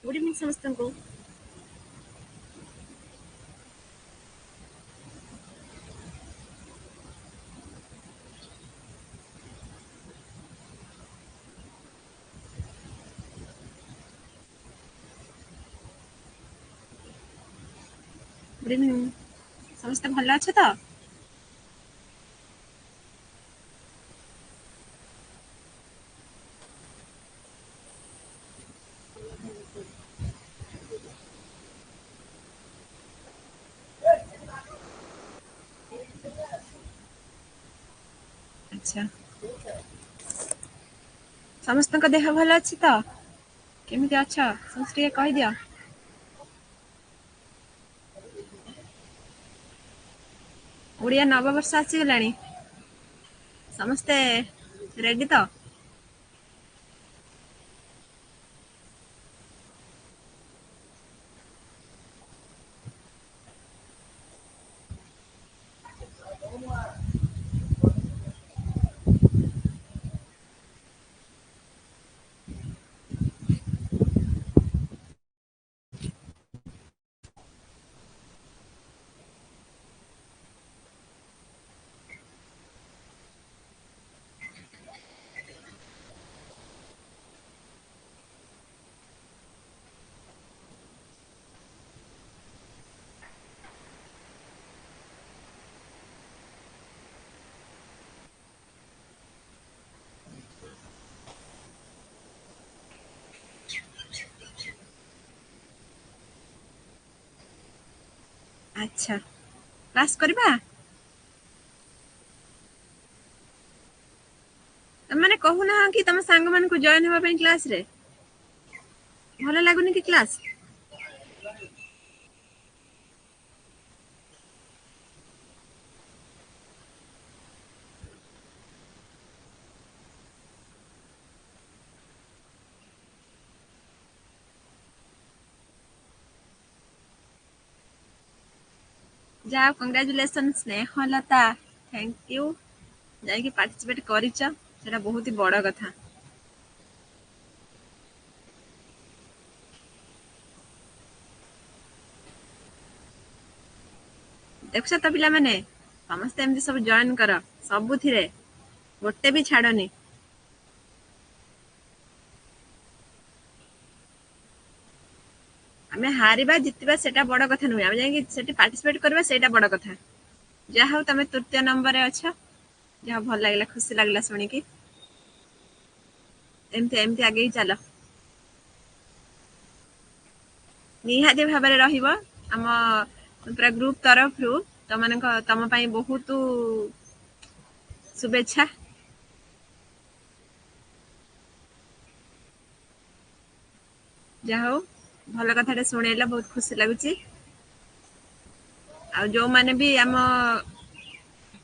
Good evening समस्तଙ୍କୁ। Good evening ସମସ୍ତେ ଭଲ ଅଛ ତ? ଆଚ୍ଛା, ସମସ୍ତଙ୍କ ଦେହ ଭଲ ଅଛି ତ? କେମିତି ଅଛ ସମସ୍ତେ ଟିକେ କହିଦିଅ। ଓଡ଼ିଆ ନବବର୍ଷ ଆସିଗଲାଣି, ସମସ୍ତେ ରେଡି ତ? ଆଚ୍ଛା, କ୍ଲାସ୍ କରିବା। ତମେ କହୁନା କି ତମ ସାଙ୍ଗମାନଙ୍କୁ ଜଏନ୍ ହେବା ପାଇଁ କ୍ଲାସରେ? ଭଲ ଲାଗୁନି କି କ୍ଲାସ୍? ଯାଅ, କଂଗ୍ରାଚୁଲେସନ୍ ସ୍ନେହଲତା, ଥ୍ୟାଙ୍କ ୟୁ। ଯାଇକି ପାର୍ଟିସିପେଟ୍ କରିଛ, ସେଟା ବହୁତ ବଡ଼ କଥା। ଦେଖୁଛ ତ ପିଲାମାନେ, ସମସ୍ତେ ଏମିତି ସବୁ ଜଏନ୍ କର, ସବୁଥିରେ ଗୋଟେ ବି ଛାଡନି। ଆମେ ହାରିବା ଜିତିବା ସେଟା ବଡ କଥା ନୁହେଁ, ଆମେ ଯାଇକି ସେଠି ପାର୍ଟିସିପେଟ୍ କରିବା ସେଇଟା ବଡ କଥା। ଯାହା ହଉ ତମେ ତୃତୀୟ ନମ୍ବରରେ ଅଛ, ଯାହା ଭଲ ଲାଗିଲା, ଖୁସି ଲାଗିଲା ଶୁଣିକି। ଏମିତି ଏମିତି ଆଗେଇ ଚାଲ, ନିହାତି ଭାବରେ ରହିବ। ଆମ ପୁରା ଗ୍ରୁପ ତରଫରୁ ତମ ପାଇଁ ବହୁତ ଶୁଭେଚ୍ଛା। ଯାହା ହଉ ଭଲ କଥାଟେ ଶୁଣେଇଲା, ବହୁତ ଖୁସି ଲାଗୁଛି। ଆଉ ଯୋଉମାନେ ବି ଆମ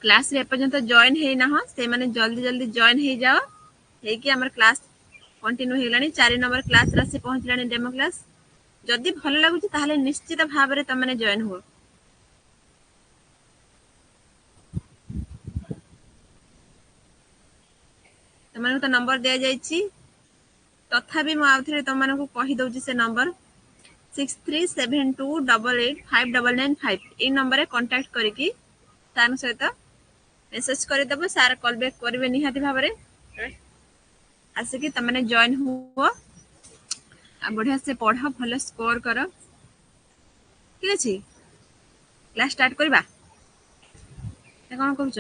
କ୍ଲାସରେ ଏପର୍ଯ୍ୟନ୍ତ ଜଏନ୍ ହେଇନାହ, ସେମାନେ ଜଲ୍ଦି ଜଲ୍ଦି ଜଏନ୍ ହେଇଯାଅ। ହେଇକି ଆମର କ୍ଲାସ୍ କଣ୍ଟିନ୍ୟୁ ହେଇଗଲାଣି, 4 ନମ୍ବର କ୍ଲାସରେ ଆସି ପହଞ୍ଚିଲାଣି ଡେମୋ କ୍ଲାସ୍। ଯଦି ଭଲ ଲାଗୁଛି ତାହେଲେ ନିଶ୍ଚିତ ଭାବରେ ତମେ ଜଏନ୍ ହୁଅ। ତମମାନଙ୍କୁ ତ ନମ୍ବର ଦିଆଯାଇଛି, ତଥାପି ମୁଁ ଆଉଥରେ ତମମାନଙ୍କୁ କହିଦଉଛି ସେ ନମ୍ବର 6372885995। ଏଇ ନମ୍ବରରେ କଣ୍ଟାକ୍ଟ କରିକି ସାର୍ଙ୍କ ସହିତ ମେସେଜ କରିଦେବ, ସାର୍ କଲ୍ ବ୍ୟାକ୍ କରିବେ ନିହାତି ଭାବରେ। ଆସିକି ତମେ ଜଏନ୍ ହୁଅ ଆଉ ବଢିଆ ସେ ପଢ, ଭଲ ସ୍କୋର କର। ଠିକ ଅଛି, କ୍ଲାସ୍ ଷ୍ଟାର୍ଟ କରିବା ନା କଣ କହୁଛ?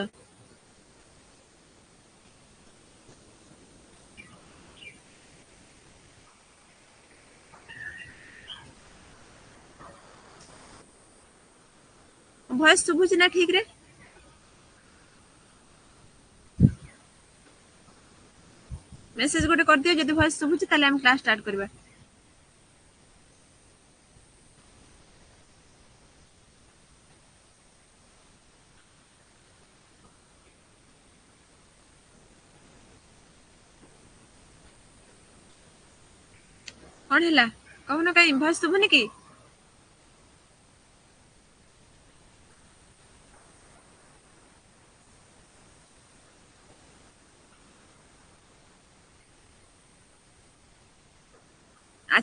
ଭଏସ ଶୁଭୁଛି ନା ଠିକ ରେ? ମେସେଜ ଗୋଟେ କରିଦିଅ, ଯଦି ଭଏସ ଶୁଭୁଛି ତାହେଲେ ଆମେ କ୍ଲାସ୍ ଷ୍ଟାର୍ଟ କରିବା। କଣ ହେଲା କହୁନ, କାଇଁ ଭଏସ ଶୁଭୁନି କି?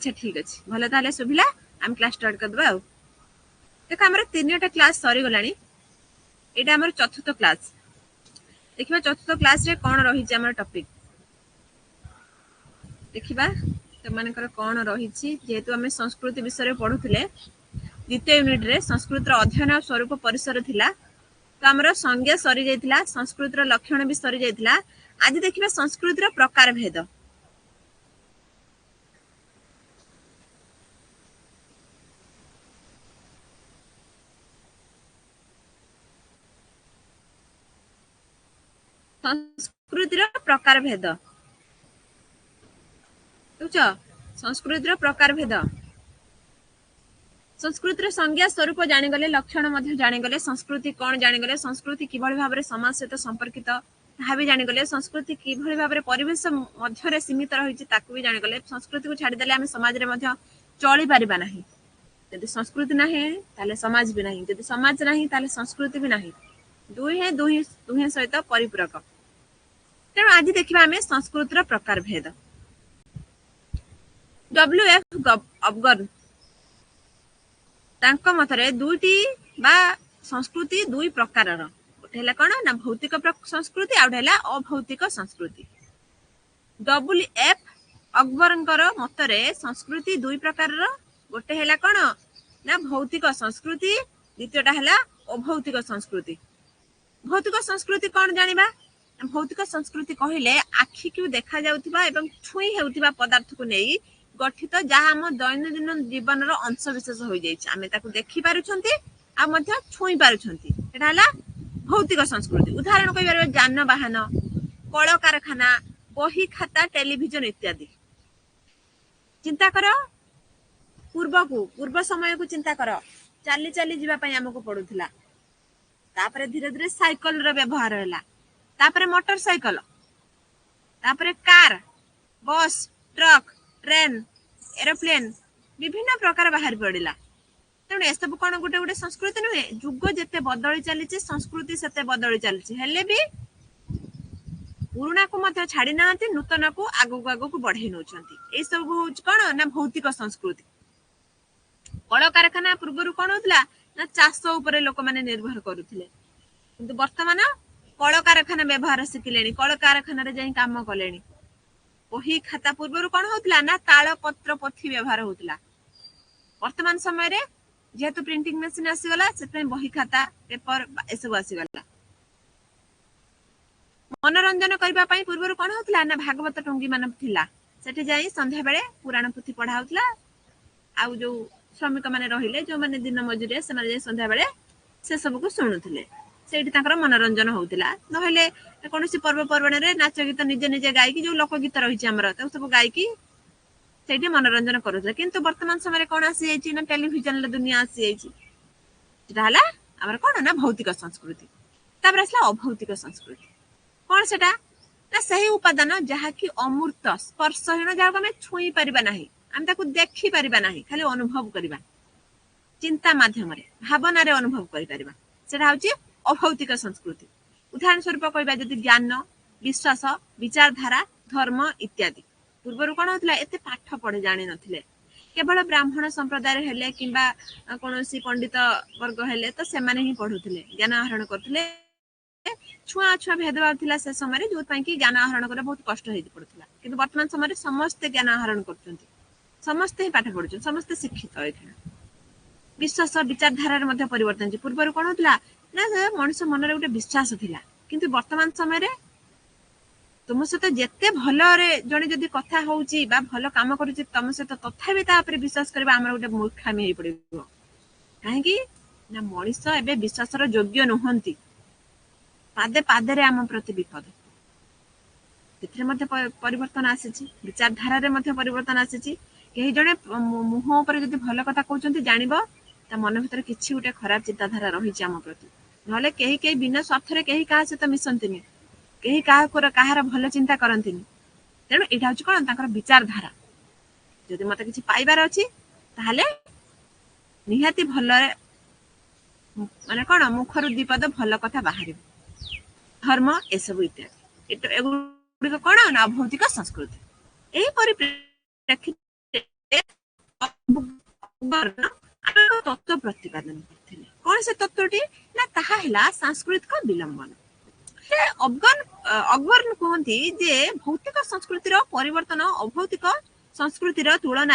अच्छा ठीक अच्छे भले ताले सुभिला हम क्लास स्टार्ट कर दबा देख हमर 3टा क्लास सरी गलानी एटा हमर चतुर्थ क्लास देखिबा चतुर्थ क्लास रे कोन रही छै हमर टॉपिक देखिबा त मानकर कोन रही छी जेहेतु हमें संस्कृति विषय पढुथिले द्वितीय यूनिट रे संस्कृत रो अध्ययन और स्वरूप परिसर थिला तो हमर संज्ञा सरी जाइथिला संस्कृत रो लक्षण भी सरी जाइथिला आज देखिबा संस्कृत रो प्रकार भेद संस्कृत रो प्रकार भेद बुझ संस्कृत रो प्रकार भेद संस्कृत रो संज्ञा स्वरूप जानि गले लक्षण मध्य जानि गले संस्कृति कोन जानि गले संस्कृति किभଳି भाबरे समाज सहित संपर्कित ताहा भी जानि गले संस्कृति किभଳି भाबरे परिवेश मध्य रे सीमित रही छि ताकू भी जानि गले संस्कृति को छाडी देले हम समाज रे मध्य चली परिबा नाही यदि संस्कृति नाही ताले समाज भी नाही यदि समाज नाही ताले संस्कृति भी नाही दुहे सहित परिपूरक तेणु आज देखिबा हमें संस्कृत रो प्रकार भेद WF अवगन तांको मतरे दुईटी बा संस्कृति दुई प्रकारर गोटे हला कोन ना भौतिक संस्कृति आ हला अभौतिक संस्कृति WF अकबरंकर मतरे संस्कृति दुई प्रकारर गोटे हला कोन ना भौतिक संस्कृति द्वितीयटा हला अभौतिक संस्कृति भौतिक संस्कृति कोन जानिबा भौतिक संस्कृति कहिले आखि को देखा जाउथिबा एवं छुई हेउथिबा पदार्थ को नेई गठित जहाँ हम दैनंदिन जीवन अंश विशेष हो जाए देखी पारुछंती आ मध्य छुई पारुछंती एटा हला भौतिक संस्कृति उदाहरण कहि परबे जानवाहन कल कारखाना बही खाता टेलीविजन इत्यादि चिंता कर पूर्व समय को चिंता कर चाली चाली जीवा पई हमको पडुथिला तापरे धीरे धीरे साइकिल रो व्यवहार होला तापरे मोटरसाइकिल तापरे car bus truck train aeroplane विभिन्न प्रकार बाहर पड़िला तेणु ए सब कौन गोटे गोटे संस्कृति नुहे जुग जिते बदली चली संस्कृति सेते बदली चली हेले भी पुराणा को मध्य छाड़ी ना नूतन को आगू बढ़े नौ सब हूँ कौन ना भौतिक संस्कृति कल कारखाना पूर्व कौन होता ना चाष उपरे लोक मैंने निर्भर करुले किंतु वर्तमान कल कारखाना व्यवहार शिखिले कल कारखाना जाई काम कले बही खाता पूर्व कौन होता ना ताल पत्र पोथी व्यवहार होता वर्तमान समय रे जेहेतु प्रिंटिंग मशीन आसीगला से बही खाता पेपर एसबू आसीगला मनोरंजन करने पूर्व कौन होता ना भागवत टंगी मान थिला सेठी जाई संध्या बेले पुराण पुथी पढ़ा होता आउ जो श्रमिक माने रहिले जो माने दिन मजूरी से माने संध्या बेले से सब को सुनुथिले सेठी ताकर मनोरंजन होउतिला नहले कोनोसी पर्व पर्वण रे नाच गीत निजे निजे गायकी जो लोक गीत रही हमर सब गायकी सेठी मनोरंजन करूथले किंतु वर्तमान समय कोन आसी जाईची ना टेलीविजन दुनिया आसी जाईची जेटा हला हमर कोन ना भौतिक संस्कृति तापर असला अभौतिक संस्कृति कोन सेटा ना सही उपादान जहा कि अमूर्त स्पर्शहीन जहा हमें छुई परिबा नाही हम ताकू देखि परिबा नाही खाली अनुभव करिबा चिंता माध्यम रे भावना रे अनुभव करि परिबा सेटा होची अभौतिक संस्कृति उदाहरण स्वरूप कहबा जदि ज्ञान विश्वास विचारधारा धर्म इत्यादि पूर्व कौन होता एत पाठ पढ़े जानी नथिले केवल ब्राह्मण संप्रदाय हेले किंबा कोनोसी पंडित वर्ग हेले तो से माने ही पढुथिले ज्ञान आहरण करथिले छुआ छुआ भेदभाव थिला से समय जो कि ज्ञान आहरण करे बहुत कष्ट होई पड़थिला किंतु वर्तमान समय समस्त ज्ञान आहरण करछंती समस्त ही पाठ पढुछन समस्त शिक्षित होइथिला विश्वास विचारधारा मध्ये परिवर्तन पूर्व कौन होता ना मनुष्य मन रे गोटे विश्वास थिला किंतु वर्तमान समय रे तुम सहित जेते भल रे जने जदि कथा होउची बा भल काम करूची तुम सहित तथापि ता ऊपर विश्वास करबा हमर गोटे मूर्खामी होई पड़िबो काहे कि ना मनुष्य एबे विश्वास रो योग्य नहंती पादे पादे रे हम प्रति विपद तिथरे मध्ये परिवर्तन आसीची विचारधारा रे मध्ये परिवर्तन आसीची केही जने मुह ऊपर जदि भल कथा कहउचंती जानिबो ता मन भीतर किछि गोटे खराब चिंताधारा रहिची हम प्रति नले केही केही बिना स्वार्थ रे केही काहा सहित मिसंतिनी केही काहार भल चिंता करंतिनी तेणु एटा होची कोन तांकर विचारधारा जदि मते किछि पाइबार अछि ताहाले निहाती भल माने कोन मुखरु दीपद भल कथा बाहरिबो धर्म एसबु इत्यादि एगुडी कोन ना भौतिक संस्कृति एही परिप्रेक्षित तत्व प्रतिपादन करथिले कोन से तत्वटी ना ताहा हिला सांस्कृतिक विलंबन अकबर कहती जे भौतिक संस्कृतिर परिवर्तन अभौतिक संस्कृतिर तुलन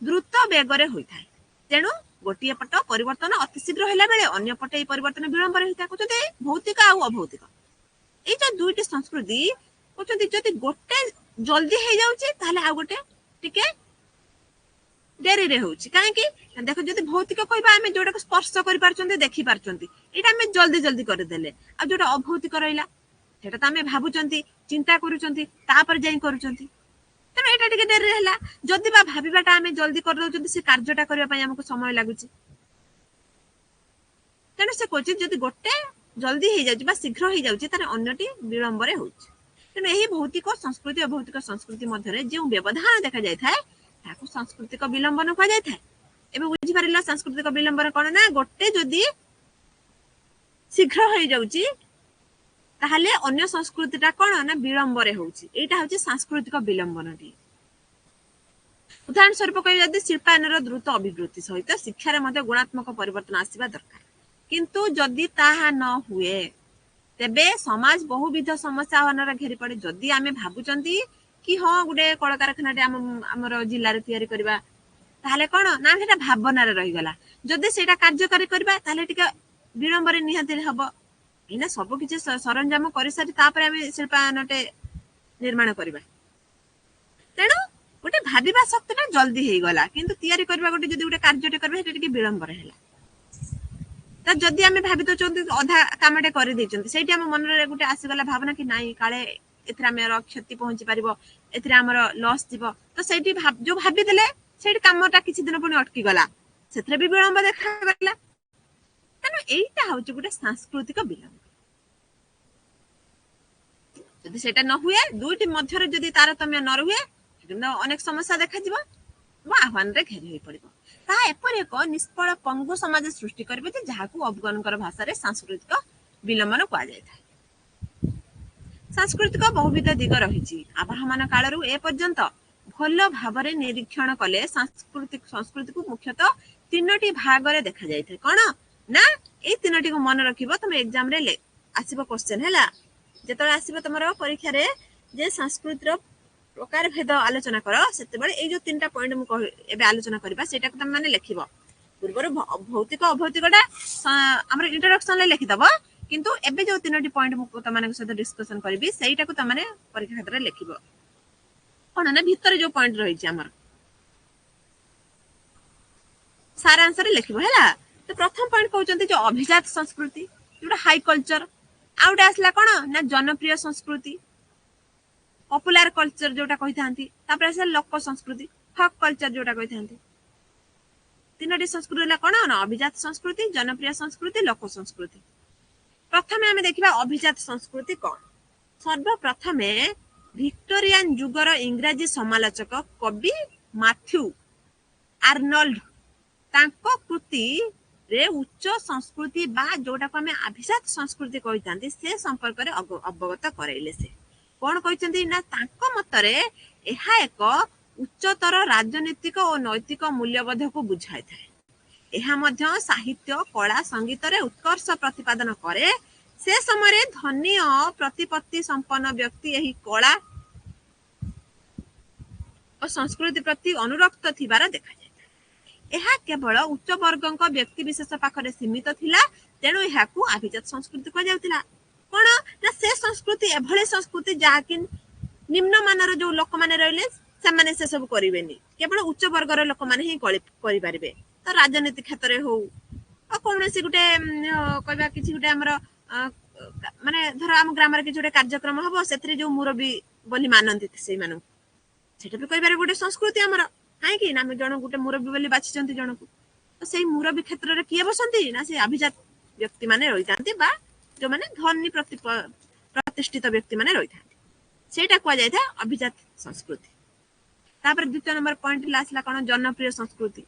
द्रुत बेगर होता है तेणु गोटे पट परिवर्तन अति शीघ्र है बेले अन्य पटे परिवर्तन विलंब होता है कहते भौतिक आ अभौतिक ये जो दुईटी संस्कृति कहते जदि गोटे जल्दी हो जाऊँगी ताहले आ गोटे टिके डेरी रे होची काहे कि देखो जदि भौतिक कहबा आमे जोटा स्पर्श करि पारचंती देखि पारचंती एटा आमे जल्दी जल्दी कर देले आ जोटा अभौतिक रहिला सेटा त आमे भाबुचंती चिंता करूचंती तापर जाई करूचंती तेणु एटा टिके डेरी रहला जदि बा भाबिबाटा आमे जल्दी कर दउचंती से कार्यटा करिया पई हमको समय लागुची तेणु से कोची जदि गोटे जल्दी हो जाउची बा शीघ्र हो जाउची तारे अन्यटी विलंब रे होची तेणु एही भौतिक संस्कृति और भौतिक संस्कृति मध्यरे जे व्यवधान देखा जाय थाए ताको सांस्कृतिक विलंबन कहा जाय थाए एबे बुझी पारिला सांस्कृतिक विलंबन कोन ना गोटे जदि शीघ्र हो जाउची ताहले अन्य संस्कृतिटा कोन ना विलंब रे होउची एटा होची सांस्कृतिक विलंबनटी उदाहरण स्वरूप कहि जदि शिल्पायनर द्रुत अभिवृद्धि सहित शिक्षा रे मध्ये गुणात्मक परिवर्तन आसीबा दरकार किंतु जदि ताहा न हुए तेबे समाज बहुविध समस्या आह्वान घेरी पड़े जदि आमे भाबुचंती कि हाँ गोटे कल कारखाना आमर जिले में तैयारी करवा ताहले कौन ना सेटा भावनार रहीगला जदि सेटा कार्यकारी करबा ताहले टिके विलंब रे निहाती हबो इना सब किछि सरंजाम करि सारी तापर आमे शिल्पायनटे निर्माण करबा तेणु गोटे भाबिबा शक्तिटा जल्दी हेई गला किंतु तैयारी करबा गोटे जदि गोटे कार्यटे करबा सेटा टिके विलंब रे हैला त जदि आमे भाबि तो चंती अधा कामटे करि दैचंती सेठी हम मन रे गोटे आसीगला भावना कि नाही काले एथरा मेरा क्षति पहुंची पारिबो एथरा हमर लॉस दिबो तो सेठी जो भाबी देले सेठी कामटा किछि दिन पुनी अटकी गला सेथरे भी विलंब देखा गला तनो एटा होची गोटे सांस्कृतिक विलंब जदि सेटा न हुए दुईटी मध्य रे जदि तारतम्य न रहुए सेटा अनेक समस्या देखा दिबो बा आह्वान रे घेरी होई पड़िबो ता एपर एक निष्फल पंगु समाज सृष्टि करबे जे जाहाकू अवगणकर भाषा रे सांस्कृतिक विलंबन कहा जाय था सांस्कृतिक बहुविध दिग रही आवाहमान कालरू ए पर्यंत भल भाव निरीक्षण कले संस्कृति को मुख्यतः तीनोटी भाग रे देखा जाय था कोन ना ए तीनोटी को मन रखिबो तुम एग्जाम रे आसीबो क्वेश्चन हैला जेतले आसीबो तमरो परीक्षा रे जे संस्कृतिर प्रकार भेद आलोचना कर सेते बेले ए जो तीनटा पॉइंट मु एबे आलोचना करबा सेटा को तुम माने लिखिबो पूर्वर भौतिक अभौतिकटा हमर इंट्रोडक्शन ले लिखि दबो किंतु एबे जो तीनोटी पॉइंट मु तमाने सहित डिस्कशन करबी सेटा को तमाने परीक्षा क्षेत्र रे लिखिबो कोन ना भीतर जो पॉइंट रही छै हमर सारांश रे लिखिबो हैला तो प्रथम पॉइंट कहउचंती जो अभिजात संस्कृति जोटा हाई कल्चर आउट आसला कोन ना जनप्रिय संस्कृति पॉपुलर कल्चर जोटा कहि थांती तापर आसे लोक संस्कृति फक कल्चर जोटा कहि थांती तीनोटी संस्कृति ला कोन ना अभिजात संस्कृति जनप्रिय संस्कृति लोक संस्कृति प्रथमे हमें देखिबा अभिजात संस्कृति कोन सर्वप्रथमे विक्टोरियन युगर इंग्रजी समालोचक कवि मैथ्यू आर्नल्ड तांको कृति रे उच्च संस्कृति बा जोटा को हमें अभिजात संस्कृति कहि थांती से संपर्क रे अवगत करैले से कोन कहिसंती ना तांको मतरे एहा एक उच्चतर राजनीतिक और नैतिक मूल्यबोध को बुझाई थाए एहा मध्य साहित्य कला संगीत रे उत्कर्ष प्रतिपादन करे से समय धनी और प्रतिपत्ति संपन्न व्यक्ति यही कला और संस्कृति प्रति अनुरक्त थिबार देखा जाय एहा केवल उच्च वर्गक व्यक्ति विशेष पाखरे सीमित थिला तेणु एहा को अभिजात संस्कृति कह जाउतिला कोन ना से संस्कृति एभले संस्कृति जाकिन निम्न मानर जो लोक माने रहले से माने से सब करिवेनी केवल उच्च वर्गर लोक माने ही करि पारिबे तो राजनीति क्षेत्र रे हो आ कोन से गुटे कहबा किछि गुटे हमर माने धर हम ग्राम रे किछि गुटे कार्यक्रम हबो सेथरे जो मुरबी बोली मानंती से मानु सेटा भी कहबारे गुटे संस्कृति हमर हाय कि नाम जण गुटे मुरबी बोली बाछि चंती जण को तो सेही मुरबी क्षेत्र रे किए बसंती ना से अभिजात व्यक्ति माने रहि जांती बा जो माने धनी प्रतिष्ठित व्यक्ति माने रही था सेटा को जाय था अभिजात संस्कृति तापर द्वितीय नंबर पॉइंट लासला कोन जनप्रिय संस्कृति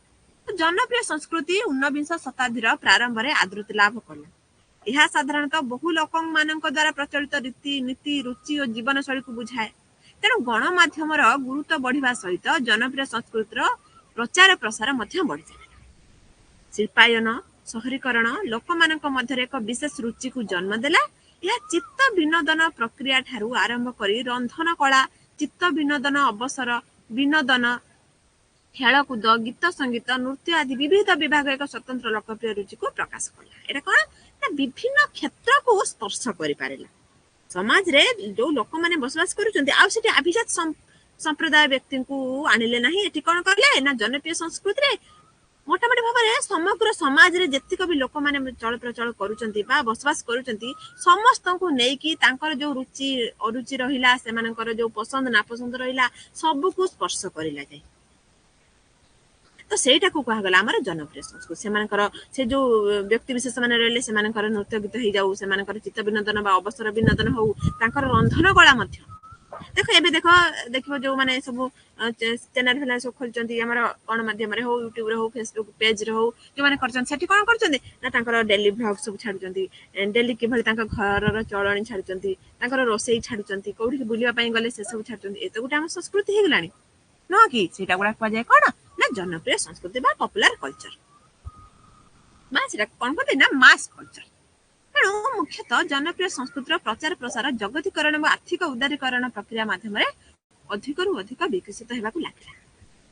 तो जनप्रिय संस्कृति 19 शताब्दी रा प्रारंभ रे आदृति लाभ करला यह साधारणतः बहु लोकं मानक द्वारा प्रचलित रीति नीति रुचि और जीवन शैली को बुझाए तेणु गणमाध्यम गुरुत्व बढ़िबा सहित जनप्रिय संस्कृतिर प्रचार प्रसार मध्य बढ़ी चलिला। शिल्पायन सहरीकरण लोकमानक मध्यरे एक विशेष रुचि को जन्म देला। यह चित्त विनोदन प्रक्रिया ठारू आरंभ करी रंधन कला, चित्त विनोदन अवसर विनोदन, खेलकूद, गीत संगीत, नृत्य आदि विविध विभाग एक स्वतंत्र लोकप्रिय रुचि को प्रकाश कला। एटा कौन ना विभिन्न क्षेत्र को स्पर्श करि पारेला। समाज रे जो लोक माने बसवास करूचंती आ सेठी अभिजात संप्रदाय व्यक्ति को आनिले नाही। एठी कोन करले ना जनप्रिय संस्कृति रे मोटामोटी भाव में समग्र समाज रे जतिक भी लोक माने चल प्रचल करूचंती बा बसवास करूचंती समस्त को नेकी तांकर जो रुचि अरुचि रहिला से मानकर जो पसंद ना पसंद रहिला सब को स्पर्श करिला जाय। तो सेटा को कहा गला हमर जनप्रिय संस्कृति। से जो व्यक्ति विशेष माने रहले से नृत्य गीत हो जाऊ, से चित्त विनोदन बा अवसर विनोदन हो, तांकर रंधन कला मध्य देखो एबे देखो जो माने सब चैनल फेला सब खोलचंती हमर कोन माध्यम रे हो, यूट्यूब रे हो, फेसबुक पेज रे हो, जो माने करचन सेठी कोन करचंती ना तांकर डेली व्लॉग सब छाडुचंती, डेली के भली तांकर घर रो चलणी छाडुचंती, तांकर रोसई छाडुचंती, कोठी बुलिया पई गले से सब छाडुचंती। ए तो गुटा हम संस्कृति हे गलानी न कि सेटा गुडा को जाय कोन ना जनप्रिय संस्कृति बा पॉपुलर कल्चर बा सेटा कोन कहते ना मास कल्चर। तेणु मुख्यतः जनप्रिय संस्कृतिर प्रचार प्रसार जगतीकरण और आर्थिक उदारीकरण प्रक्रिया माध्यम अधिक रु अधिक विकसित होगा लगे।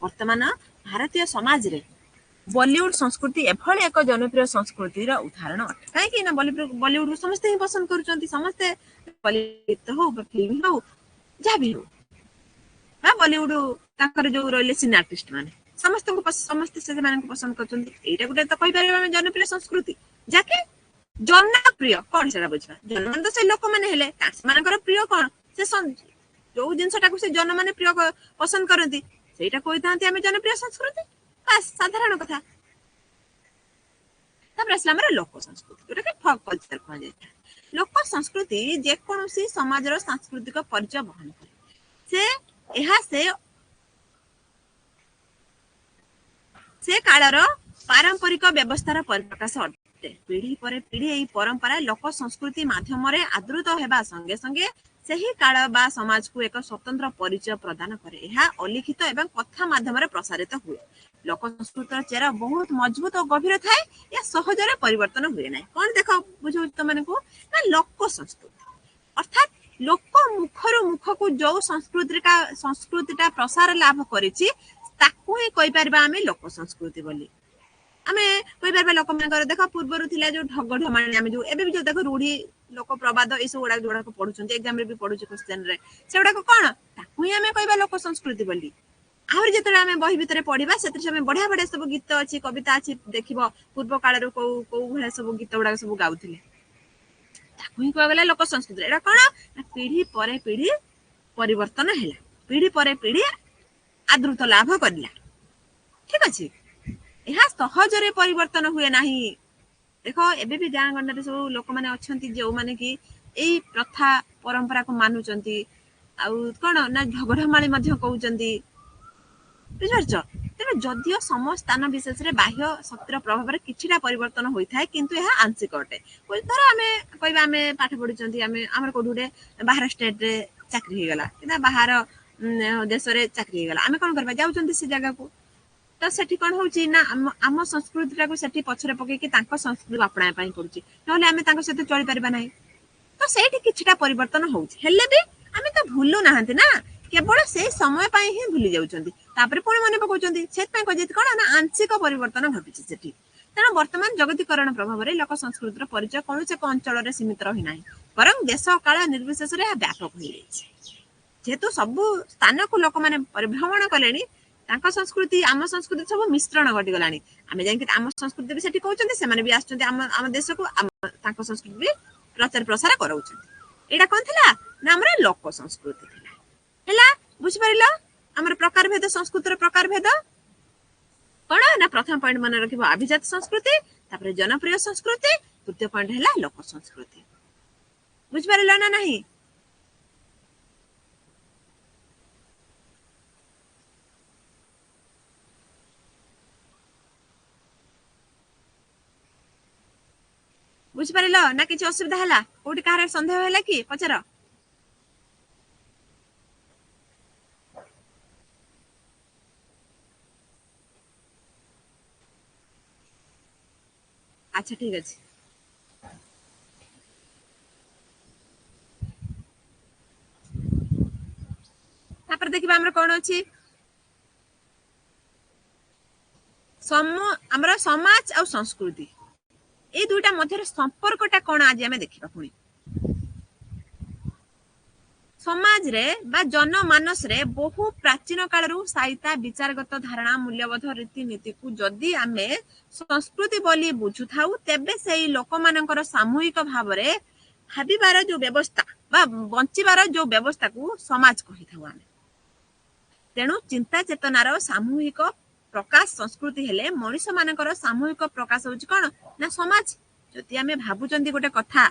वर्तमान भारतीय समाज रे बॉलीवुड संस्कृति एभली एक जनप्रिय संस्कृतिर उदाहरण अटे। कहीं ना बॉलीवुड को समस्ते ही पसंद करूचंती, समस्ते गीत हो फिल्म हो जहाँ भी हो बॉलीवुड ताकर जो रहिले सिने आर्टिस्ट माने समस्ते से माने को पसंद करचंती। एटा गुटे तो कहि परिबा हम जनप्रिय संस्कृति जाके जनप्रिय कौन से बुझा जन तो से लोक माने हेले मानकर प्रिय कौन से जो जिनसटा को से जन माने प्रिय पसंद करती सेटा कोई थांती हमें जनप्रिय संस्कृति बस साधारण कथा। तब असला हमर लोक संस्कृति जोटा के फॉक कल्चर कह जाय। लोक संस्कृति जे कोनोसी समाज रो सांस्कृतिक परिचय बहन करे। से कालर पारंपरिक व्यवस्थार परिप्रकाश अटे। पीढ़ी पर पीढ़ी एही परंपरा लोक संस्कृति माध्यम रे आदृत हेबा संगे संगे सही काल बा समाज को एक स्वतंत्र परिचय प्रदान करे। यह अलिखित एवं कथा माध्यम रे प्रसारित हुए। लोक संस्कृतिर चेहरा बहुत मजबूत और गभीर थाए। या सहजरे परिवर्तन हुए ना। कौन देख बुझो तुम को ना लोक संस्कृति अर्थात लोक मुखर मुख को जो संस्कृतिटा प्रसार लाभ करिछि ताकू ही कहि परबा आमे लोक संस्कृति बोली। आमे कहि परबा लोक मानकर देख पूर्वरु थिला जो ढग ढमाणी आमे जो एबे भी जो देख रूढ़ी लोक प्रवाद ए सब गुडा को पढुछन एग्जाम रे भी पढुछ क्वेश्चन रे सेउडा को कोन ताकू ही आमे कहबा लोक संस्कृति बोली। आहुरी जेतले आमे बही भितरे पढिबा सेतरे से बढ़िया बढ़िया सब गीत अछि कविता अछि देखिबो पूर्व काल रो को भले सब गीत गुडा सब गाउथिले ताकू ही कहगला लोक संस्कृति। एडा कोन पीढ़ी पर पीढ़ी परिवर्तन हैला, पीढ़ी पर पीढ़ी आदृत लाभ करला। ठीक अछि यह सहजरे परिवर्तन हुए नाही। देखो एबे भी गाँ गंडा सब लोक माने अछंती जो माने कि एई प्रथा परंपरा को मानुचंती आउ कोन ना झगड़माली मध्य कहउचंती बुझारछ। तेबे जदियो सम स्थान विशेष रे बाह्य शक्तिर प्रभाव रे किछिटा परिवर्तन होई थाए किंतु यह आंशिक अटे। धर आमे कहबा आमे पाठ पढुचंती आमे हमर कोडुडे बाहर स्टेट रे चाकरी हे गला कि बाहर देश रे चाकरी हे गला आमे कोन करबा जाउचंती से जगह को तो सेठी कोन होउची ना आम संस्कृतिटा को सेठी पछरे पके कि तांको संस्कृति अपनाय पाई पडुची नहले आमे तांको सहित चली परबा नाही। तो सेठी किछिटा परिवर्तन होउची हेले भी आमे तो भूलु नाहंती ना केवल से समय पाई ही भूली जाउचंती तापर पुणी मने पकाउचंती सेत पाई कजेत कोन ना आंशिक परिवर्तन घटिची सेठी। तेणु वर्तमान जगतीकरण प्रभाव रे लोक संस्कृतिर परिचय कोनसे को अंचल रे सीमित रही नाही बरं देश काल निर्विशेष रे व्यापक होई जायछि। जेतु सब स्थान को लोक माने परिभ्रमण कलेनी तांका संस्कृति आम संस्कृति सब मिश्रण घटी गलानी। आमे जाय कि आम संस्कृति भी सेठी कहउचंती सेमाने भी आछचंती आम देश को तांका संस्कृति भी प्रचार प्रसार कराउचंती। एडा कोन थिला ना हमरा लोक संस्कृति थिला हैला बुझ परिलो। हमर प्रकार भेद संस्कृतिर प्रकार भेद कोन ना प्रथम पॉइंट मन रखिबो अभिजात संस्कृति तापर जनप्रिय संस्कृति तृतीय पॉइंट हैला लोक संस्कृति। बुझ परिलो ना नहीं। बुझ परिलो ना किछ असुविधा हैला कोठी कारे संदेह हैला कि पचर अच्छा ठीक अछि तापर देखिबा हमर कोन अछि हमर समाज और संस्कृति ए दुईटा मध्य संपर्कटा कोन आज हमें देखिबा पुणी समाज रे बा जनमानस रे बहु प्राचीन कालरू साहित्य विचारगत धारणा मूल्यबोध रीतिनीति को जदि आमे संस्कृति बोली बुझु थाउ तेबे सेही लोक मानकर सामूहिक भाव रे भाबिबार जो व्यवस्था बा बंचिबार जो व्यवस्था को समाज कहि थाउ आमे तेणु चिंता चेतनार सामूहिक प्रकाश संस्कृति हेले मनुष्य मानकर सामूहिक प्रकाश होची कोन ना समाज जदि आमे भाबुचंती गोटे कथा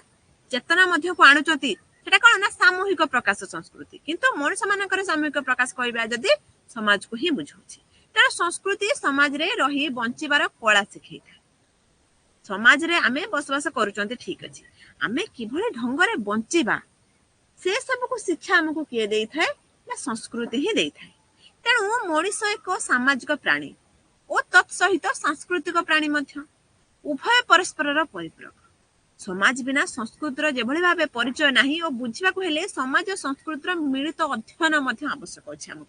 चेतना मध्य को आणुचंती सेटा कोन ना सामूहिक प्रकाश संस्कृति किंतु मनुष्य मानकर सामूहिक प्रकाश कहबा जदि समाज को ही बुझौची तेणु संस्कृति समाज रे रही बंचिबार कला सिखै था समाज रे आमे बसवास करूचंती ठीक अछि आमे किभଳି ढंग रे बंचिबा से सब को शिक्षा हमको किए देई थाए ना संस्कृति ही देई थाए तेणु मनुष्य एक सामाजिक प्राणी और तत्सहित सांस्कृतिक प्राणी मध्य उभय परस्पर परिपूरक समाज बिना संस्कृतिर जेभଳି भाबे परिचय नाही और बुझिबा को हेले समाज और संस्कृतिर मिलित अध्ययन मध्य आवश्यक अछि हमको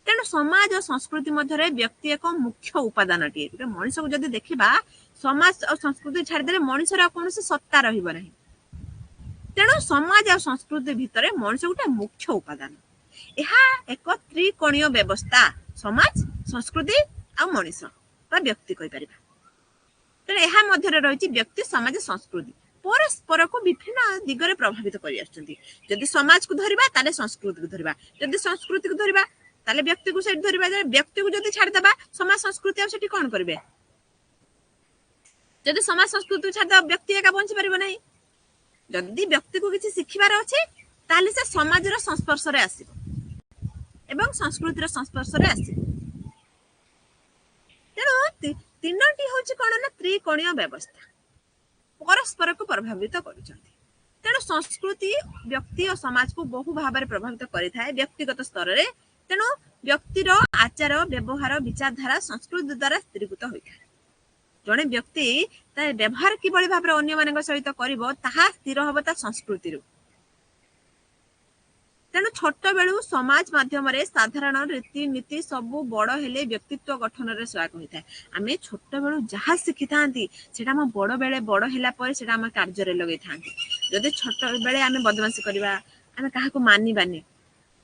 तेणु समाज और संस्कृति मध्य व्यक्ति एक मुख्य उपादान टी गोटे मनुष्य को जदि देखिबा समाज और संस्कृति छाड़ी देले मनुष्यर कौन सत्ता रहिब नाही तेणु समाज और संस्कृति भितर मनुष्य गोटे मुख्य उपादान यह एक त्रिकोणीय व्यवस्था समाज संस्कृति आ मनुष्य बा व्यक्ति कहि परिबा तेणु यह मध्य रही व्यक्ति समाज संस्कृति परस्पर को विभिन्न दिगरे प्रभावित कर आछंती जदि समाज को धरिबा ताले संस्कृति को धरिबा जदि संस्कृति को धरिबा ताले व्यक्ति को सेठ धरिबा व्यक्ति को जदि छाड़ देबा समाज संस्कृति आ सेठी कोन करबे जदि समाज संस्कृति छाड़ देबा व्यक्ति एका बंची परिबो नाही जदि व्यक्ति को किसी शिखिबार अछि ताले से समाजर संस्पर्श रे आसीबो एवं संस्कृतिर संस्पर्श रे आसीबो तेणु तीनटी होची कोन ना त्रिकोणीय व्यवस्था परस्पर को प्रभावित करूछंती तेणु संस्कृति व्यक्ति और समाज को बहु भाव में प्रभावित करिथाए व्यक्तिगत स्तर रे तेणु व्यक्तिर आचार व्यवहार विचारधारा संस्कृति द्वारा स्थिरीकृत होइथाए जणे व्यक्ति ता व्यवहार किभଳି भाव रे अन्य मानक सहित करिवो ताहा स्थिर होबो ता संस्कृति रो तेणु छोट बेलू समाज माध्यम रे साधारण रीति नीति सबु बड़ हेले व्यक्तित्व गठन रे सहायक होइथाए आमे छोट बेलू जहा शिखि थांती सेटा हम बड़ बेले बड़ हैला पर सेटा हम कार्य रे लगै थांती जदि छोट बेले आमे बदमाशी करबा आमे काहा को मानि बानी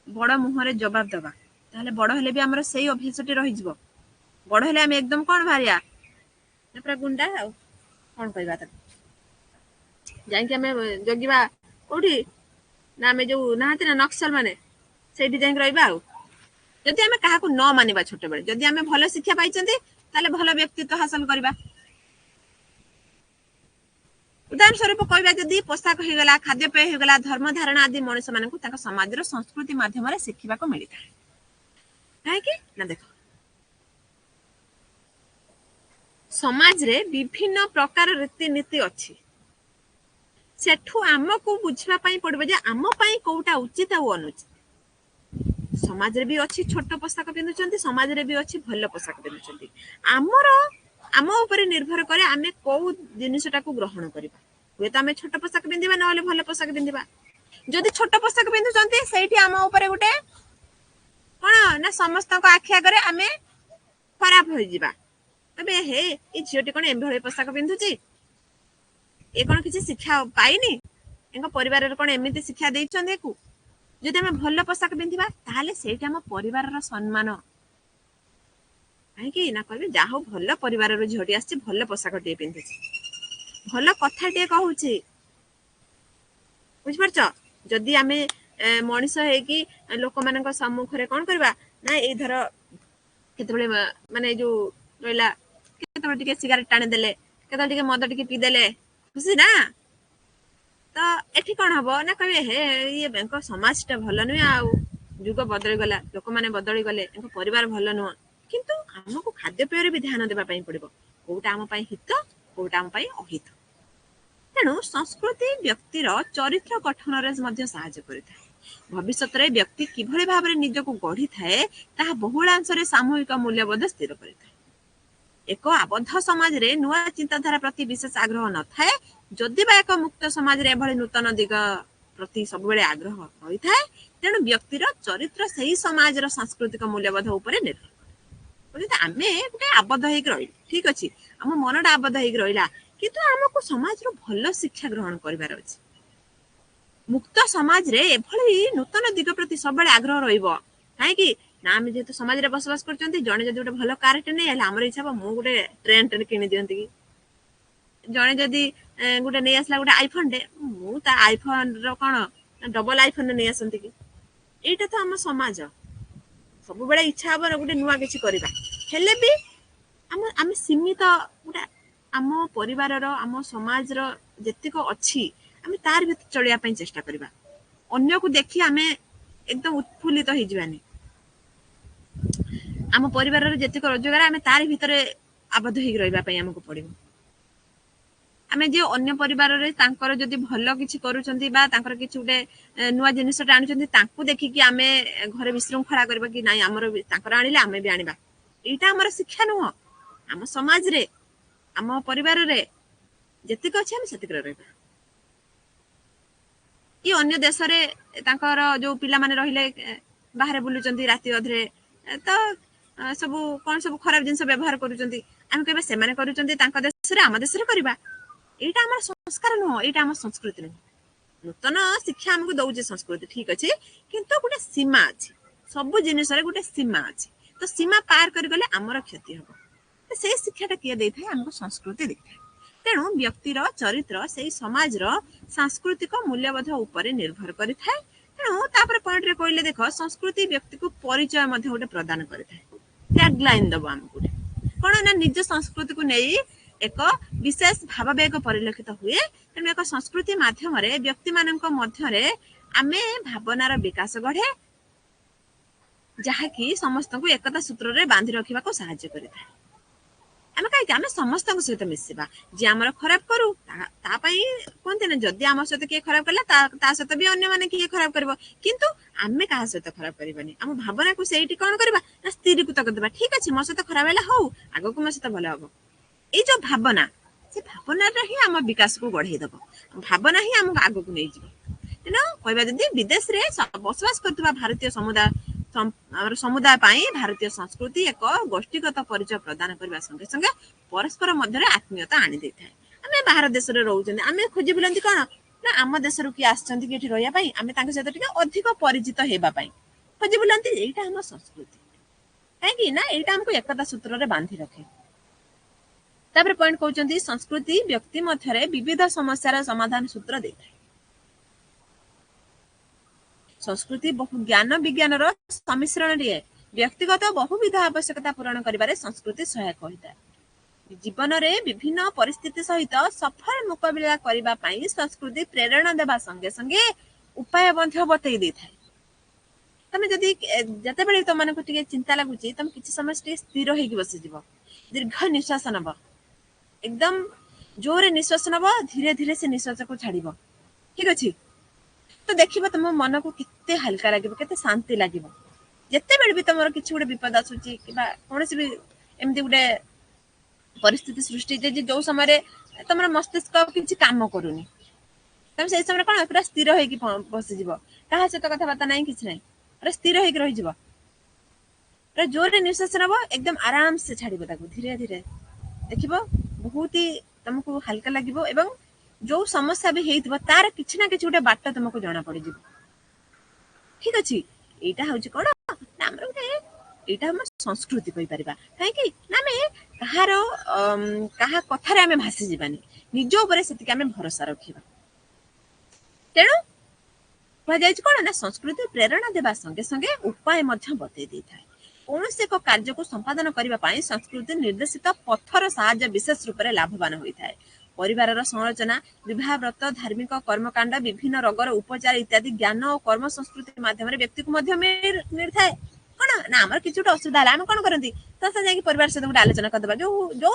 बड़ मुह रे जवाब दबा ताले बड़ हेले भी हमर सेही अभ्यासटी रहि जबो बड़ हेले आमे एकदम कोन भारिया पूरा गुंडा आ कोन कहबा त जाई के आमे जगिबा कोठी ना आमे जो नाहाते ना नक्सल माने सेठी जाई रहबा आ जदि आमे काहा को न मानिबा छोट बेले जदि आमे भलो शिक्षा पाइचंती ताले भलो व्यक्तित्व हासिल करबा उदाहरण स्वरूप कहबा जदि पोशाक हो गला खाद्यपेय हो गला धर्म धारणा आदि मनुष्य मानक ताका समाज रो संस्कृति माध्यम रे शिखिबा को मिलिता काहे कि ना देखो समाज रे विभिन्न प्रकार रीति नीति अछि सेठू आमको बुझिबा पई पड़बे जे आम पई कोउटा उचित आ अनुचित समाज रे भी अछि छोट पोशाक पिंदुचंती समाज रे भी अछि भलो पोशाक पिंदुचंती आम ऊपर निर्भर करे आमे को जिनिसटा को ग्रहण करबा हुए त आमे छोट पोशाक पिंदिबा न होले भलो पोशाक पिंदिबा जदि छोट पोशाक पिंदुचंती सेठी आम ऊपर गुटे कोन ना समस्त को आखि आगरे आमे खराब होई जिबा तबे हे ई झियोटी कोन एभळे पोशाक पिंदुची ए कोन किछि शिक्षा पाइनी एंको परिवार रे कोन एमिति शिक्षा देइछन देखु जदि हम भलो पोशाक पिंदिबा ताले सेठी हम परिवार रो सम्मान काहे कि ना कहबे जाहो भलो परिवार रो झियोटी आछि भलो पोशाक टे पिंदुची भलो कथा टे कहूची बुझ परछ जदि आमे मनुष्य हे कि लोक मानक सम्मुख रे कोन करबा ना ए धर केतबेले माने जो रहला केतबेले टिके सिगारेट टाने देले केतबेले टिके मद टिके पी देले खुशी ना तो एठी कोन हबो ना कहबे हे ये बैंक समाजटा भलो नुय आ जुग बदली गला लोक माने बदली गले एनको परिवार भलो नुय किंतु हमको खाद्य पेय रे भी ध्यान देबा पई पड़िबो कोउटा हम पई हित कोउटा हम पई अहित तेणु संस्कृति व्यक्तिर चरित्र गठन रे मध्य सहायता करिथाए भविष्यत रे व्यक्ति किभଳି भाबरे निज को गढ़ी थाए ताहा बहुलांश रे सामूहिक मूल्यबोध स्थिर करिथाए एक आबद्ध समाज रे नुआ चिंताधारा प्रति विशेष आग्रह न थाए जदि बा एक मुक्त समाज रे एभଳି नूतन दिग प्रति सब बेले आग्रह होई थाए तेणु व्यक्तिर चरित्र सही समाज रो सांस्कृतिक मूल्यबोध ऊपर निर्भर बोले आमे गोटे आबद्ध हेक रही ठीक अछि हम मनटा आबद्ध हेक रहिला किंतु हमको समाज रो भलो शिक्षा ग्रहण करिवार अछि मुक्त समाज रे एभଳି नूतन दिग प्रति सब बेले आग्रह रहिबो काहे कि ना आम जेहेतु समाज रे बसवास करचंती जणे जदि गोटे भलो कारटे नै आला हमर इच्छा मु गोटे ट्रेन टे किनि दियंती कि जणे जदि गोटे नै आसला गोटे आईफोन डे मु ता आईफोन रो कोन डबल आईफोन नै आसंती कि एटा तो हम समाज सब बेले इच्छा हबो गोटे नुवा किछि करिबा हेले भी आम सीमित गोटे आम परिवार रो आम समाज रो जेतिको अछि आम तार भीतर चलिया पई चेष्टा करिबा अन्य को देखि आम एकदम उत्फुल्लित हो जिवानी आम परिवार रो जेतिको रोजगार आम तार भीतर आबद्ध हो रहिबा पई हमको पड़िबो आमे जे अन्य परिवार रे तांकर जदि भलो किछि करूचंती बा तांकर किछि उडे नुवा जिनिसटा आनुचंती तांकू देखि कि आमे घरे विशृंखला करबा कि नाही हमर तांकर आनिले आमे भी आनिबा एटा हमर शिक्षा नुह आम समाज रे आम परिवार रे जेतिक अछि हम सेतिक रहबा कि अन्य देश रे तांकर जो पिला माने रहिले बाहर बुलुचंती राति अधरे तो सब कोन सब खराब जिंस व्यवहार करूचंती हम कहबे से माने करूचंती तांका देश रे आम देश रे करबा एटा हमर संस्कार नुह एटा हमर संस्कृति नुह नूतन शिक्षा हमको दउजे संस्कृति ठीक अछि किंतु गोटे सीमा अछि सब जिनिस रे गोटे सीमा अछि तो सीमा पार कर गले हमर क्षति हबो तो से शिक्षाटा किए देथाय हमको संस्कृति देथाय तेणु व्यक्तिर चरित्र से समाज रो सांस्कृतिक मूल्यबोध ऊपर निर्भर करि थाए तेणु तापर पॉइंट रे कहले देखो संस्कृति व्यक्ति को परिचय मध्ये गोटे प्रदान करि थाए टैगलाइन दबो हमको कोन ना निज संस्कृति को नै एक विशेष भाववेग परिलक्षित हुए तेणु एक संस्कृति माध्यम रे व्यक्ति मानक मध्य रे आमे भावनार विकास गढ़े जहाँकि समस्त को एकता सूत्र रे बांधि रखिबा को सहायता करिता आमे काई आमे समस्त को सहित मिसिबा जे हमर खराब करू ता पई कोनते न जदी हमर सहित के खराब करला ता सहित भी अन्य माने के खराब करबो किंतु आमे का सहित खराब करबानी हम भावना को सेठी कोन करबा ना स्थिरीकृत कर देबा ठीक अछि मो सहित खराब हैला हो आगो को मो सहित भलो हबो ए जो भावना से भावना रे ही हम विकास को गढ़े देबो भावना ही हम आगो को नै जिवो तेना कहबा जदी विदेश रे बसवास करतबा भारतीय समुदाय आम समुदाय पाई भारतीय संस्कृति एक गोष्ठीगत परिचय प्रदान करबा संगे संगे परस्पर मध्य आत्मीयता आनी देथाय आमे बाहर देश रे रहउछन आमे खोजी बुलंती कोन ना आम देश रु की आछंती कि एठी रहया पई आमे तांके सहित टिके अधिक परिचित हेबा पई खोजी बुलंती एटा हम संस्कृति काहे कि ना एटा हमको एकता सूत्र रे बांधी रखे तापर पॉइंट कहउचंती संस्कृति व्यक्ति मध्य रे विविध समस्यार समाधान सूत्र देथाय संस्कृति बहु ज्ञान विज्ञान रो सम्मिश्रण रे व्यक्तिगत बहुविध आवश्यकता पूर्ण करिबारे संस्कृति सहायक होइता जीवन रे विभिन्न परिस्थिति सहित सफल मुकाबला करिबा पई संस्कृति प्रेरणा देबा संगे संगे उपाय मध्य बतै देथाय तमे जदी जते बेले त मानको टिके चिंता लागुची तमे किछि समय टिके स्थिर होई बसि जिवो दीर्घ निश्वास नब एकदम जोरे निश्वास नब धीरे धीरे से निश्वास को छाड़िबो ठीक अछि तो देखिबा तुम मन को किते हल्का लागिबो केते शांति लागिबो जते बेले भी तमरो किछि गुडे विपद आसुची किबा कोनसी भी एमती गुडे परिस्थिति सृष्टि जे जो समय रे तमरो मस्तिष्क किछि काम करूनी तम से समय कोन पूरा स्थिर होई कि बसि जिवो काहा से तो कथा बाता नाही किछि नाही पूरा स्थिर होई कि रहि जिवो पूरा जोरे निश्वास नब एकदम आराम से छाड़िबो ताको धीरे धीरे देखिबो बहुत ही तुमको हल्का लागिबो एवं जो समस्या भी हेइतबो तार किछि ना किछि उटे बाट तुमको जाना पड़ि जिवो ठीक अछि एटा होछि कोन ना हमर उटे एटा हम संस्कृति कहि परिबा काहे कि ना मे कहारो कहा कथा रे हमें भासी जिबानी निज ऊपर सेति हमें भरोसा रखिबा तेणु कह जाय कोन ना संस्कृति प्रेरणा देबा संगे संगे उपाय मध्य बतै देथाय कौनसी एक कार्य को संपादन करबा पई संस्कृति निर्देशित पथर सहायता विशेष रूप रे लाभवान होइथाय परिवार संरचना विवाह व्रत धार्मिक कर्मकांड विभिन्न रोगर उपचार इत्यादि ज्ञान और कर्म संस्कृति माध्यम व्यक्ति को मध्य मिलता कौन ना आम कि असुविधा है कौन करती तो जाकि परिवार सहित गोटे आलोचना करदे जो जो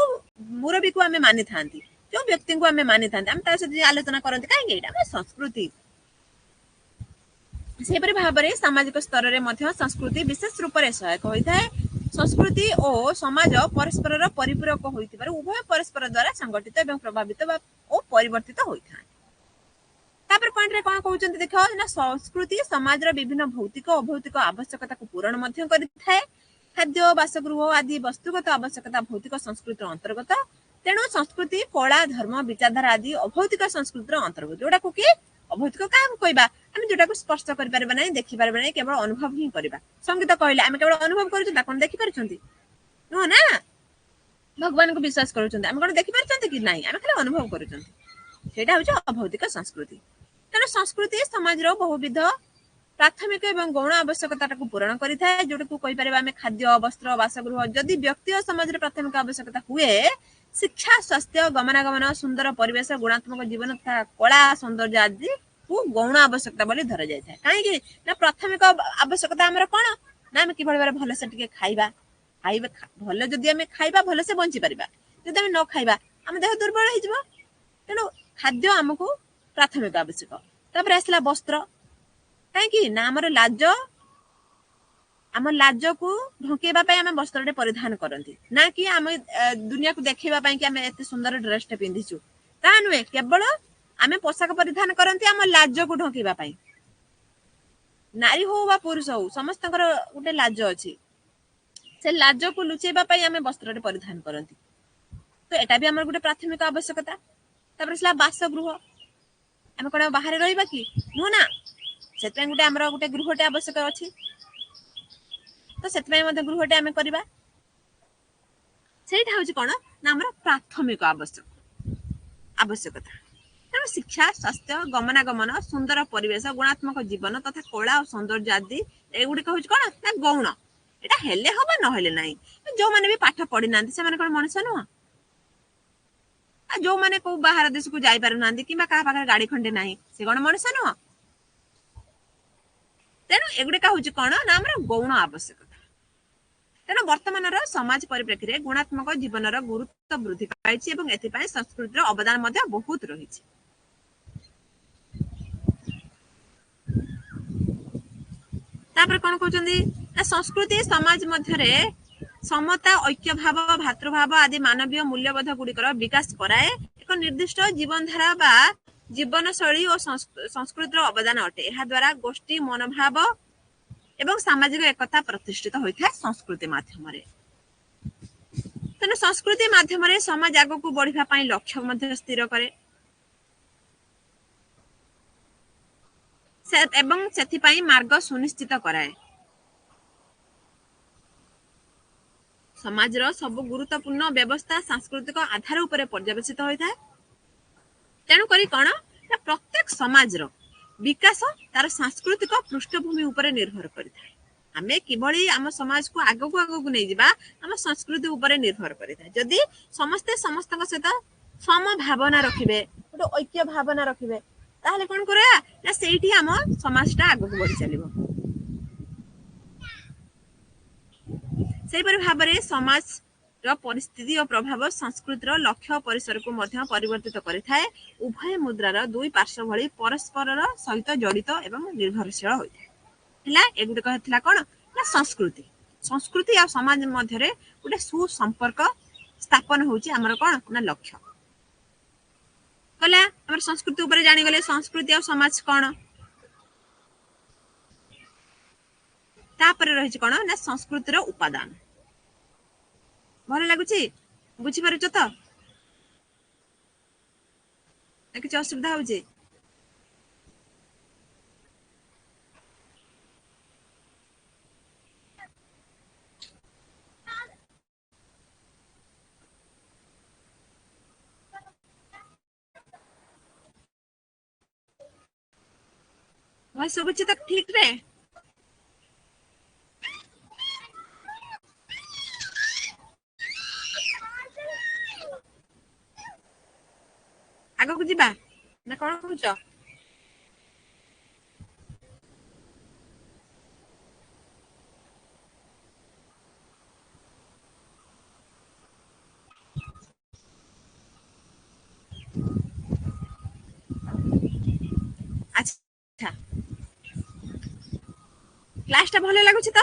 मुरबी को आम मानि था जो व्यक्ति को आम मानि था सहित आलोचना करते कहीं संस्कृति से भाव में सामाजिक स्तर में संस्कृति विशेष रूप से सहायक होता है संस्कृति और समाज परस्पर परिपूरक होइतिबार उभय परस्पर द्वारा संगठित एवं प्रभावित और परिवर्तित होइथान। तापर पॉइंट रे कोन कहउचंती देखो ना संस्कृति समाज रो विभिन्न भौतिक और अभौतिक आवश्यकता को पूर्ण मध्य करिथाय। खाद्य बासगृह आदि वस्तुगत आवश्यकता भौतिक संस्कृतिर अंतर्गत। तेणु संस्कृति कला धर्म विचारधारा आदि अभौतिक संस्कृतिर अंतर्गत। जोटा को कि अभौतिक का कहबा हम जोटा को स्पर्श करि परबा नै देखि परबा नै केवल अनुभव ही करबा। संगीत कहले हम केवल अनुभव करू ता कोन देखि परछंती नो ना भगवान को विश्वास करूछंती हम कोन देखि परछंती कि नाही हम खाली अनुभव करूछंती सेटा होछ अभौतिक संस्कृति। तेणु संस्कृति समाज बहुविध प्राथमिक एवं गौण आवश्यकता को पूरण करिथाय। जोटा को कहि परबा हम खाद्य वस्त्र बासगृह जदि व्यक्ति और समाज प्राथमिक आवश्यकता हुए शिक्षा स्वास्थ्य गमनागमन सुंदर परिवेश गुणात्मक जीवन तथा कला सौंदर्य आदि को गौण आवश्यकता बोली धरा जाय था। काहे ना प्राथमिक आवश्यकता हमर कोन ना हम कि भले भले से टिके खाइबा खाइबा भले जदि हम खाइबा भले से बंची परिबा जदि हम न खाइबा हम देह दुर्बल हो जिवो। तेणु खाद्य हमको प्राथमिक आवश्यक। तापर आसला वस्त्र काहे ना हमर लाज को ढकेबा पय हम वस्त्र परिधान करंती ना कि हम दुनिया को देखैबा पय कि हम एते सुंदर ड्रेस टे पिंधिछु ता नुए केवल हम पोशाक परिधान करंती हम लाज को ढकेबा पय। नारी हो वा पुरुष हो समस्त गोटे लाज अछि से लाज को लुचेबा पय हम वस्त्र परिधान करंती। तो एटा भी हमर गोटे प्राथमिक आवश्यकता। तापर सला बासगृह हम कोन बाहर रहिबा कि नो ना सेते गोटे हमर गोटे गृहटे आवश्यक अछि। तो सेतमे मध्ये गृहटे हम करबा सेटा होछि कोन ना हमर प्राथमिक आवश्यकता। तेणु शिक्षा स्वास्थ्य गमनागमन सुंदर परिवेश गुणात्मक जीवन तथा कला और सौंदर्य आदि एगुडी कहउछि कोन ना गौण एटा हेले होबा न हेले नाही। जो माने भी पाठ पढि नांती से माने कोन मनुष्य नुह जो माने को बाहर देश को जाई पारु नांती किबा का पाखर गाड़ी खंडे नाही से कोन मनुष्य नुह। तेणु एगुडी कहउछि कोन ना हमर गौण आवश्यकता। तेणु वर्तमान समाज परिप्रेक्षी गुणात्मक जीवन गुरुत्व वृद्धि पाई एवं एथिपाई संस्कृतिर अवदान मध्ये बहुत रही। तापर कोन कहउचंदी ना संस्कृति समाज मध्यरे समता ऐक्य भाव भातृभाव आदि मानवीय मूल्यबोध गुड़िकर विकास कराए। एक निर्दिष्ट जीवन धारा बा जीवन शैली और संस्कृतिर अवदान अटे। एहा द्वारा गोष्ठी मनोभाव एवं सामाजिक एकता प्रतिष्ठित होता है संस्कृति माध्यम। तेणु संस्कृति माध्यम समाज आग को बढ़िया लक्ष्य मध्य स्थिर करे एवं सेथिपाई मार्ग सुनिश्चित कराए। समाजर सब गुरुत्वपूर्ण व्यवस्था सांस्कृतिक आधार उपरे पर्यवेसित होता है। तेणु करी कोन ना प्रत्येक समाजर विकास तार सांस्कृतिक पृष्ठभूमि उपरे निर्भर करता है। आमे किभली आम समाज को आगको नहीं जिबा आम संस्कृति उपरे निर्भर करता है। जदि समस्ते समस्तक सहित सम भावना रखिबे गोटे ऐक्य भावना रखिबे ताहले कोन करया ना सेठी आम समाजटा आगको बढ़ी चलिबो। सेपरि भाबरे समाज परिस्थिति और प्रभाव संस्कृतिर लक्ष्य परिसर को मध्य परिवर्तित करिथाए। उभय मुद्रार दुई पार्श्व भली परस्पर सहित जड़ित एवं निर्भरशील होता है। एगुड़िक होता कौन ना संस्कृति संस्कृति और समाज मध्य गोटे सुसंपर्क स्थापन होची हमर कौन ना लक्ष्य कला हमर संस्कृति ऊपर जानी गले संस्कृति और समाज कौन तापर रहिछि कौन ना संस्कृतिर उपादान। भल लागुची बुझी पारुछ तो किसी असुविधा होची। भाई सब तक ठीक रे आगो को जिबा ना कोन कहूछ। अच्छा क्लास टा भले लागुची तो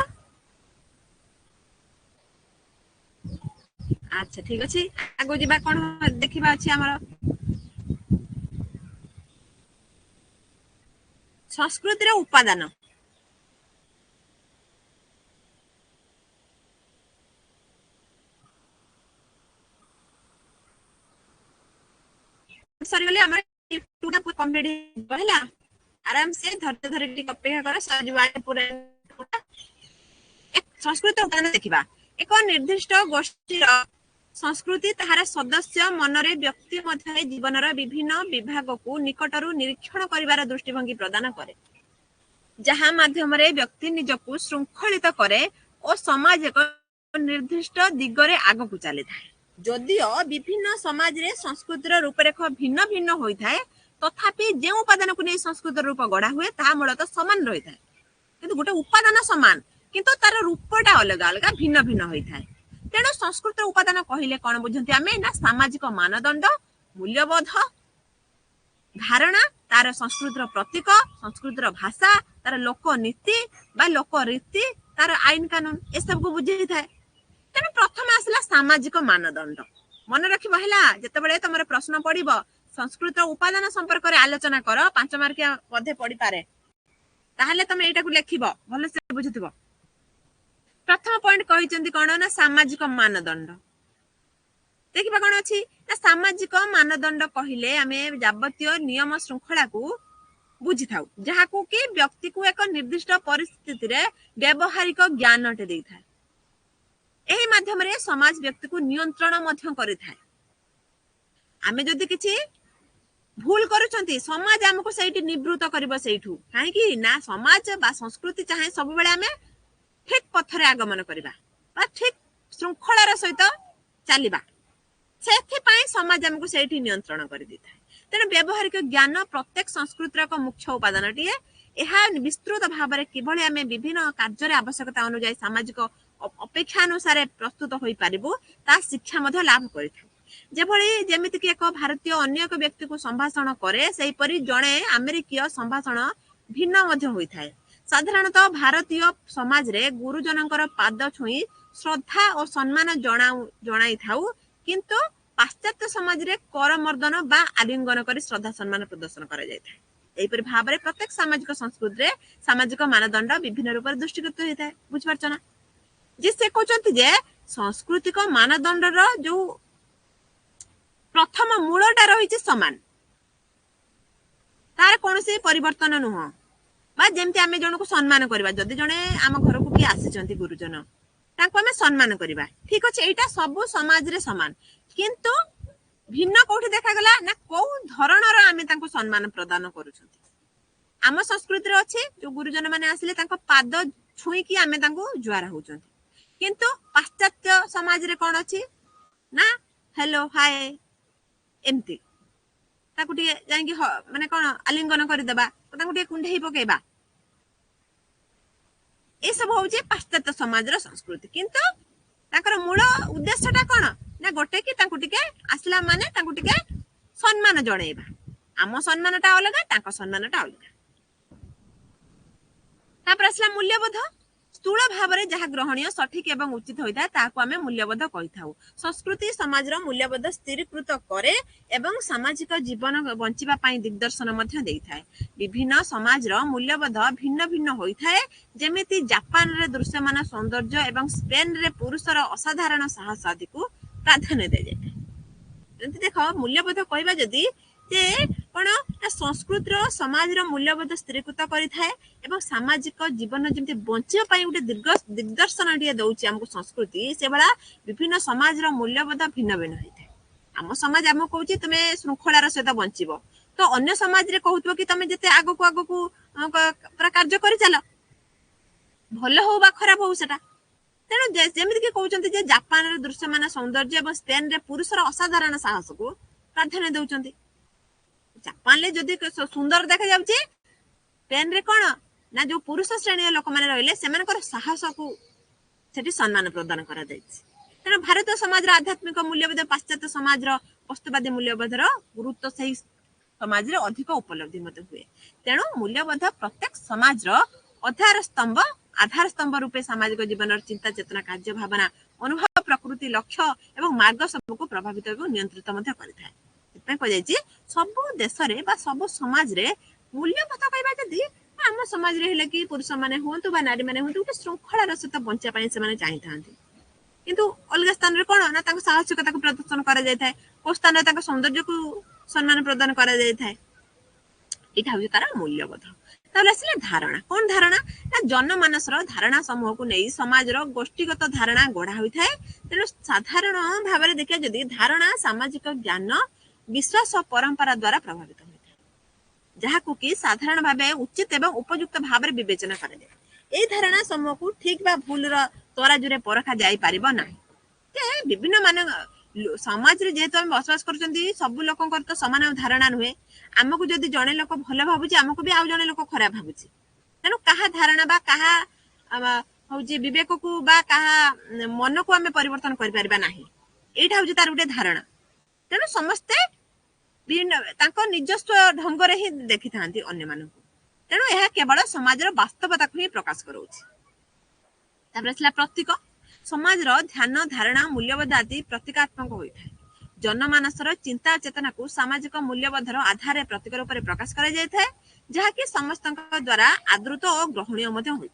अच्छा ठीक अच्छे आगो जीवा कौन देखा अच्छे आमर संस्कृतिर उपादान सरीगले आमर टूटा कंप्लीट हैला आराम से धरते धरे अपेक्षा कर सजवाए पूरा संस्कृत उपादान देखा एक निर्दिष्ट गोष्ठीर संस्कृति ताहार सदस्य मनरे व्यक्ति मध्य जीवनर विभिन्न विभाग को निकटरू निरीक्षण करिवार दृष्टिभंगी प्रदान करे जहाँ माध्यम व्यक्ति निजकू श्रृंखलित करे और समाज एक निर्दिष्ट दिगरे आगकू चली था जदिओ विभिन्न समाज रे संस्कृतिर रूपरेख भिन्न भिन्न होइथाय तथापि जे उपादान को नहीं संस्कृत रूप गढ़ा हुए ता मूलतः समान रही था किंतु गोटे उपादान समान किंतु तार रूपटा अलग अलग भिन्न भिन्न होइथाय तेणु संस्कृत उपादान कहले कौन बुझंती आमे ना सामाजिक मानदंड मूल्यबोध धारणा तार संस्कृतिर प्रतीक संस्कृतिर भाषा तार लोक नीति बा लोक रीति तार आईन कानून ए सब को बुझी थाए तेणु प्रथम आसला सामाजिक मानदंड मन रखिब हैला जेतेबेले तमरे प्रश्न पड़िबो संस्कृत उपादान संपर्क रे आलोचना कर 5 मार्किया मध्ये पड़ी पारे ताहले तमे एटा को लेखिबो भले से बुझुथिबो प्रथम पॉइंट कहिचंती कोन ना सामाजिक मानदंड देखिबा कोन अछि ना सामाजिक मानदंड कहिले आमे जाबतीय नियम श्रृंखला को बुझी थाउ जहा को कि व्यक्ति को एक निर्दिष्ट परिस्थिति रे व्यवहारिक ज्ञानटे देई थाए एही माध्यम रे समाज व्यक्ति को नियंत्रण मध्य करि थाए आमे जदि किछि भूल करूछंती समाज हमको सेठी निवृत्त करबो सेठू काहे कि ना समाज बा संस्कृति चाहे सब बेले आमे ठीक पथरे आगमन करबा बा ठीक श्रृंखलार सहित चलिबा सेथि पई समाज हमको सेठी नियंत्रण कर दिथाय तेन व्यवहारिक ज्ञान प्रत्येक संस्कृतिर एक मुख्य उपादान टिए एहा विस्तृत भाबरे किभଳି आमे विभिन्न कार्य आवश्यकता अनुसार सामाजिक अपेक्षा अनुसार प्रस्तुत होई पारिबो ता शिक्षा मध्ये लाभ करिथाय जेभଳି जेमिति कि एक भारतीय अन्य एक व्यक्ति को संभाषण करे सेही परि जणे अमेरिकीय संभाषण भिन्न मध्ये होई थाए साधारणतः भारतीय समाज रे गुरुजनकर पाद छुई श्रद्धा और सम्मान जणाई थाउ किंतु पाश्चात्य समाज रे करमर्दन बा आलिंगन करी श्रद्धा सम्मान प्रदर्शन करा जाय थाए एही परि भाबरे प्रत्येक सामाजिक संस्कृति रे सामाजिक मानदंड विभिन्न रूप दृष्टिगत होई थाए बुझ परछ ना जे से कहचंती जे सांस्कृतिक मानदंड रो जो प्रथम मूलटा रही समान तार कौन से परिवर्तन नुह बा जेमती आमे जन को सम्मान करबा जदी जने आम घर को कि आसीचंती गुरुजन ताको आमे सम्मान करबा ठीक अछि एटा सब समाज रे समान किंतु भिन्न कोठी देखा गला ना को धरणर आमे ताको सम्मान प्रदान करूछंती आम संस्कृति रे अछि जो गुरुजन माने आसिले ताको पाद छुई कि आमे ताको जुआर होउछंती किंतु पाश्चात्य समाज रे कोन अछि ना हेलो हाय एमती ताकू टिके जाई माने कोन आलिंगन कर देबा ताकू टिके कुंढेई पकेबा ए सब होउजे पाश्चात्य समाज रो संस्कृति किंतु ताकर मूल उद्देश्यटा कोन ना गोटे कि ताकू टिके आसला माने ताकू टिके सम्मान जणेबा आम सम्मानटा अलग ताको सम्मानटा अलग तापर आसला मूल्यबोध स्थूल भाव में जहाँ ग्रहणीय सठिक एवं उचित होता है ताको आमे मूल्यबोध कहि थाउ संस्कृति समाज रो मूल्यबोध स्थिरीकृत करे एवं सामाजिक जीवन बंचिबा पई दिग्दर्शन मध्य देई थाए विभिन्न समाज रो मूल्यबोध भिन्न भिन्न होई थाए जेमिति जापान रे दृश्यमान सौंदर्य एवं स्पेन रे पुरुषर असाधारण साहस आदि को प्राधान्य दे जाय जंती देखो मूल्यबोध कहबा जदी जे कोन संस्कृति रो समाज रो मूल्यबोध स्थिरीकृत करि थाए एवं सामाजिक जीवन जमते बंचिया पई उटे दिग्दर्शन दिए दउची हमको संस्कृति से बड़ा विभिन्न समाज रो मूल्यबोध भिन्न भिन्न होइते हम समाज हम कहूची तमे श्रृंखलार सहित बंचिबो तो अन्य समाज रे कहउतो कि तमे जते आगो को पूरा कार्य करि चलो भलो हो बा खराब हो सेटा तेनो जेमिति कि कहउचंती जे जापान रे दृश्यमान सौंदर्य एवं स्पेन रे पुरुषर असाधारण साहस को प्राधान्य दउचंती जापान ले जदी सुंदर देखा जाउची पेन रे कोन ना जो पुरुष श्रेणी लोक माने रहिले सेमानकर साहस को सेठी सम्मान प्रदान करा जायछि तेना भारतीय समाज रो आध्यात्मिक मूल्यबोध पाश्चात्य समाज रो वस्तुवादी मूल्यबोध रो गुरुत्व सही समाज रे अधिक उपलब्धि मते हुए तेणु मूल्यबोध प्रत्येक समाज रो आधार स्तंभ रूपे सामाजिक जीवन चिंता चेतना कार्य भावना अनुभव प्रकृति लक्ष्य एवं मार्ग सबको प्रभावित एवं नियंत्रित मध्य करिଥାଏ एतपय कह सब देश रे बा सब समाज रे मूल्यबोध कहबा जदी आम समाज रे हेले कि पुरुष माने होंतु बा नारी माने होंतु श्रृंखलार सहित बंचा पाई से माने चाहतांती किंतु अलग स्थान रे कोन ना ताको साहसिकता को प्रदर्शन करा जाय थाए को स्थान रे ताको सौंदर्य को सम्मान प्रदान करा जाय थाए एटा होय तारा मूल्यबोध ताले असले धारणा कोन धारणा ना जनमानसर धारणा समूह को नै समाज रो गोष्ठीगत धारणा गढ़ा होय थाए तेनो साधारण भाबरे देखिया जदी धारणा सामाजिक ज्ञान विश्वास और परंपरा द्वारा प्रभावित होय थाए जहा को कि साधारण भाबे उचित एवं उपयुक्त भाबरे विवेचना करा जाय ए धारणा समूह को ठीक बा भूल रो तराजुरे परखा जाई परिबो नाही के विभिन्न मान समाज रे जेहेतु हम बसवास करछंती सब लोकंकर तो समान धारणा नुहे आमको जदि जने लोक भले भाबुची आमको भी आउ जने लोक खराब भाबुची तेनु कहा धारणा बा कहा होउची विवेक को बा कहा मन को हमें परिवर्तन कर परबा नाही एटा होउची तार उटे धारणा तेनु समस्ते बिन ताको निजस्व ढंग रे ही देखि थांती अन्य मानन तेनु एहा केवल समाज रो वास्तवता को ही प्रकाश करोउची तापर असला प्रतीक समाज रो ध्यान धारणा मूल्यबोध आदि प्रतीकात्मक होई थाए जनमानसर चिंता चेतना को सामाजिक मूल्यबोधर आधार प्रतीक रूप में प्रकाश करा जाय थाए जहाँकि समस्त द्वारा आदृत और ग्रहणीय होता है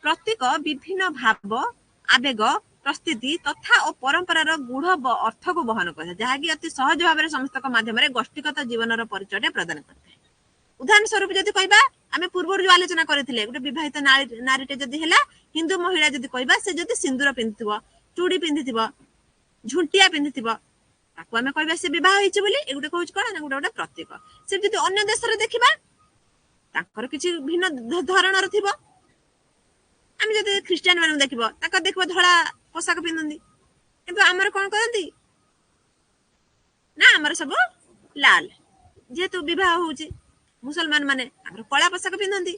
प्रतीक विभिन्न भाव आवेग प्रस्थिति तथा और परंपरार गूढ़ अर्थ को बहन करे जहाँकि अति सहज भाव में समस्त माध्यम गोष्ठीगत जीवन परिचय प्रदान करता है उदाहरण स्वरूप जदि कहबा आमे पूर्व जो आलोचना करथिले गोटे विवाहित नारीटे जदि हैला हिंदू महिला जदि कहबा से जदि सिंदूर पिंधिथिबो चूड़ी पिंधिथिबो झुंटिया पिंधिथिबो ताको आमे कहबा से विवाह होइछ बोली ए गोटे कहउछ कोन ना गोटे प्रतीक से जदि अन्य देश रे देखिबा ताकर किछि भिन्न धरणर थिबो आमे जदि ख्रिस्टियन मानु देखिबो ताकर देखिबो धळा पोशाक पिंधंदी किंतु हमर कोन करंती ना हमर सब लाल जेतु विवाह होउची मुसलमान माने हमर कला पोशाक पिंधंदी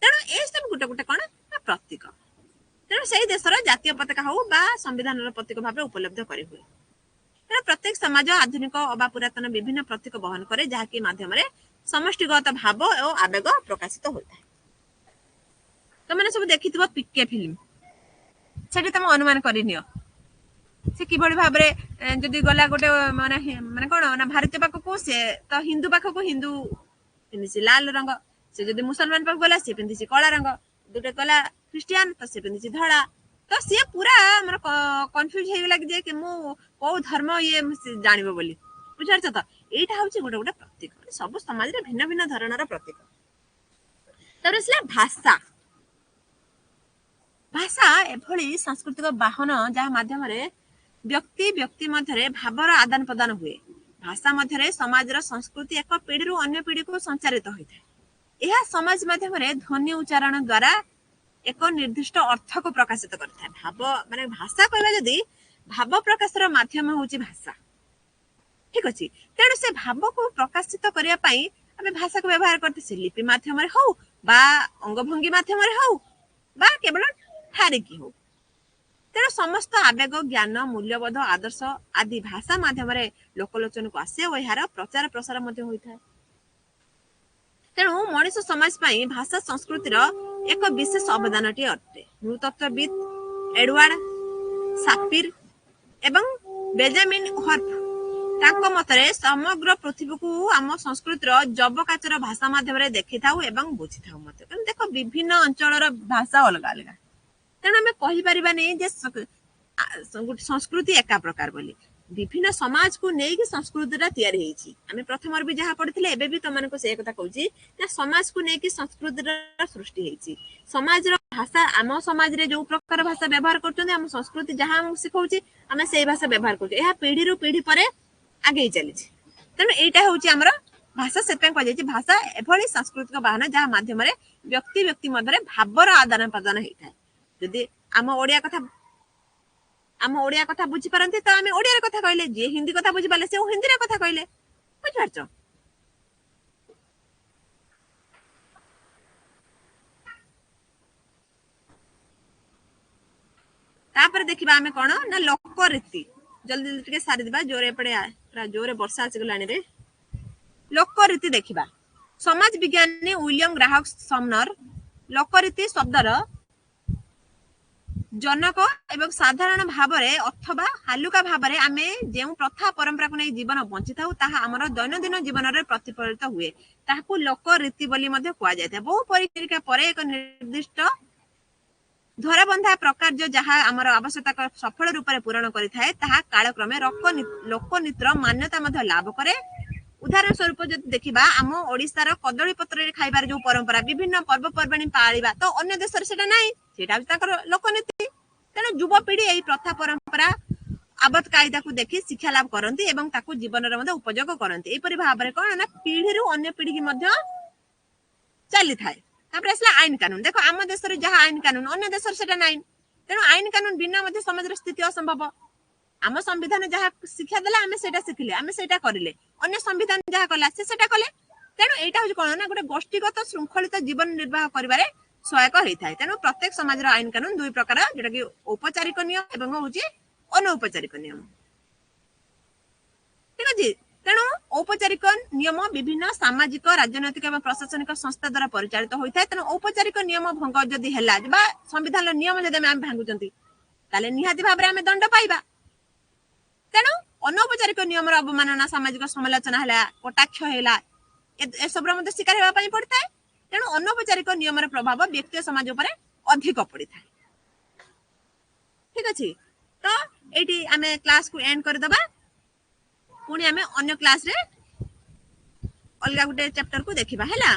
तेणु ए सब गोटे गोटे कोन प्रतीक तेणु से देशर जातीय पताका हो बा संविधान प्रतीक भाव उपलब्ध करी हुए तेणु प्रत्येक समाज आधुनिक अबा पुरातन विभिन्न प्रतीक बहन करे जहाँकि माध्यम समष्टिगत भाव और आवेग प्रकाशित होता है तुमने सब देखिथिबो पीके फिल्म सेठी तुम अनुमान करिनियो से किभଳି भाबरे जदि गला गोटे माने माने कोन ना भारतीय पाख को से तो हिंदू पाख को हिंदू पिंधिसी लाल रंग से जदि मुसलमान पाख गला से पिंधिसी काला रंग दुटे गला क्रिश्चियन तो से पिंधिसी धळा तो से पूरा हमर कंफ्यूज हे लाग जे कि मु को धर्म ये जानिबो बोली बुझारछ त एटा होची गोटे गोटे प्रतीक सब समाज रे भिन्न भिन्न धरणर प्रतीक तर असला भाषा भाषा एभली सांस्कृतिक वाहन जहा माध्यम रे व्यक्ति व्यक्ति मध्य भावर आदान प्रदान हुए भाषा मध्य समाज संस्कृति एक पीढ़ी रु अन्य पीढ़ी को संचारित होता है यह समाज माध्यम ध्वनि उच्चारण द्वारा एक निर्दिष्ट अर्थ को प्रकाशित करता है भाव माने भाषा कहबा जदी भाव प्रकाशर माध्यम होची भाषा ठीक अछि तेणु से भाव को प्रकाशित करिया पई आमे भाषा को व्यवहार करते से लिपि माध्यम रे हो बा अंगभंगी माध्यम रे हो बा केवल ठारिकी हो तेणु समस्त आवेग ज्ञान मूल्यबोध आदर्श आदि भाषा माध्यम लोकलोचन को आसे और यार प्रचार प्रसार होता है तेणु मनुष्य समाज पाई भाषा संस्कृतिर एक विशेष अवदान टी अटे नृतत्वविद एडवर्ड सापिर एवं बेंजामिन हर्फ तांको मतरे समग्र पृथ्वी को आम संस्कृतिर जबकाचर भाषा माध्यम देखि थाउ एवं बुझी थाउ मते देखो विभिन्न अंचलर भाषा अलग अलग तेणु आम कहीपर संस्कृति एका प्रकार बोली विभिन्न समाज को लेकिन संस्कृति तैयारी आम प्रथम भी जहाँ पढ़ी एबे भी तुमको से कथा कहूँ समाज को लेकिन संस्कृति सृष्टि समाज भाषा आम समाज रे जो प्रकार भाषा व्यवहार कर संस्कृति जहाँ शिखाऊ आम से भाषा व्यवहार कर पीढ़ी रु पीढ़ी पर आगे चली तेणु यहाँ हूँ आमर भाषा से कह भाषा एभली सांस्कृतिक वाहन जहाँ मध्यम व्यक्ति व्यक्ति मध्य भावर आदान प्रदान होता है जदि आम ओडिया कथा बुझी पारंती तो आम ओडिया कथा कहले जे हिंदी कथा बुझी पाले से हिंदी रे कथा कहले बुझ पारछ तापर देखिबा आमे कोन ना लोक रीति जल्दी जल्दी टिके सारी दिबा जोरे पड़े पूरा जोरे वर्षा आसी गलानी रे लोक रीति देखिबा समाज विज्ञानी विलियम ग्राहक समनर लोक रीति शब्दर जनक एवं साधारण भावरे अथवा हालुका भावरे आमे जेउ प्रथा परंपरा को नै जीवन बंची थाउ ताहा हमर दैनंदिन जीवन रे प्रतिफलित हुए ताहाकु लोक रीति बोली मध्ये कुआ जाय था। बहु परीक्षा परे एक निर्दिष्ट धराबंधा प्रकार जहाँ आमर आवश्यकता सफल रूप से पूरण करिथाए ताहा कालक्रमे लोकनीतिर मान्यता मध्ये लाभ करे। उदाहरण स्वरूप जदि देखिबा आम ओडिसार कदली पत्र खाइबार जो परंपरा विभिन्न पर्वपर्वाणी पालिबा तो अन्य देश रे सेटा नाही, सेटा ताकर लोकनीति। तेणु युवपीढ़ी यही प्रथा परंपरा आबद कायदा को देखि शिक्षा लाभ करती एवं ताकू जीवन रे मध्ये उपयोग करती। एपरि भाबरे कोन ना पीढ़ी रु अन्य पीढ़ी की मध्ये चली थाए। तापर असला आईन कानून देखो आम देश रे जहाँ आईन कानून अन्य देश रे सेटा नाही। तेणु आईन कानून बिना मध्ये समाज रे स्थिति असंभव। आम संविधान जहाँ शिक्षा देला आमे सेटा शिखिले आमे सेटा करिले, अन्य संविधान जहाँ कला से सेटा कले। तेणु एटा होय कोन ना गोटे गोष्ठीगत श्रृंखलित जीवन निर्वाह करिबारे सहायक होइथाय। तेणु प्रत्येक समाज रो आईन कानून दुई प्रकार जेटा कि औपचारिक नियम एवं होउची अनौपचारिक नियम। ठीक अछि। तेणु औपचारिक नियम विभिन्न सामाजिक राजनैतिक एवं प्रशासनिक संस्था द्वारा परिचालित होइथाय। तेणु औपचारिक नियम भंग जदि हैला बा संविधान नियम जदि हम भांगुचंती ताले निहाती भाबरे हम दंड पाइबा। तेणु अनौपचारिक नियम अवमानना सामाजिक समालोचना है कटाक्ष है ए सब शिकार होगा पड़ता है। तेणु अनौपचारिक नियम प्रभाव व्यक्ति समाज उपर अधिक पड़ी था। ठीक अच्छे तो ये आम क्लास को एंड करदबा पुणी आम अन्य क्लास रे अलग गोटे चैप्टर को देखा है।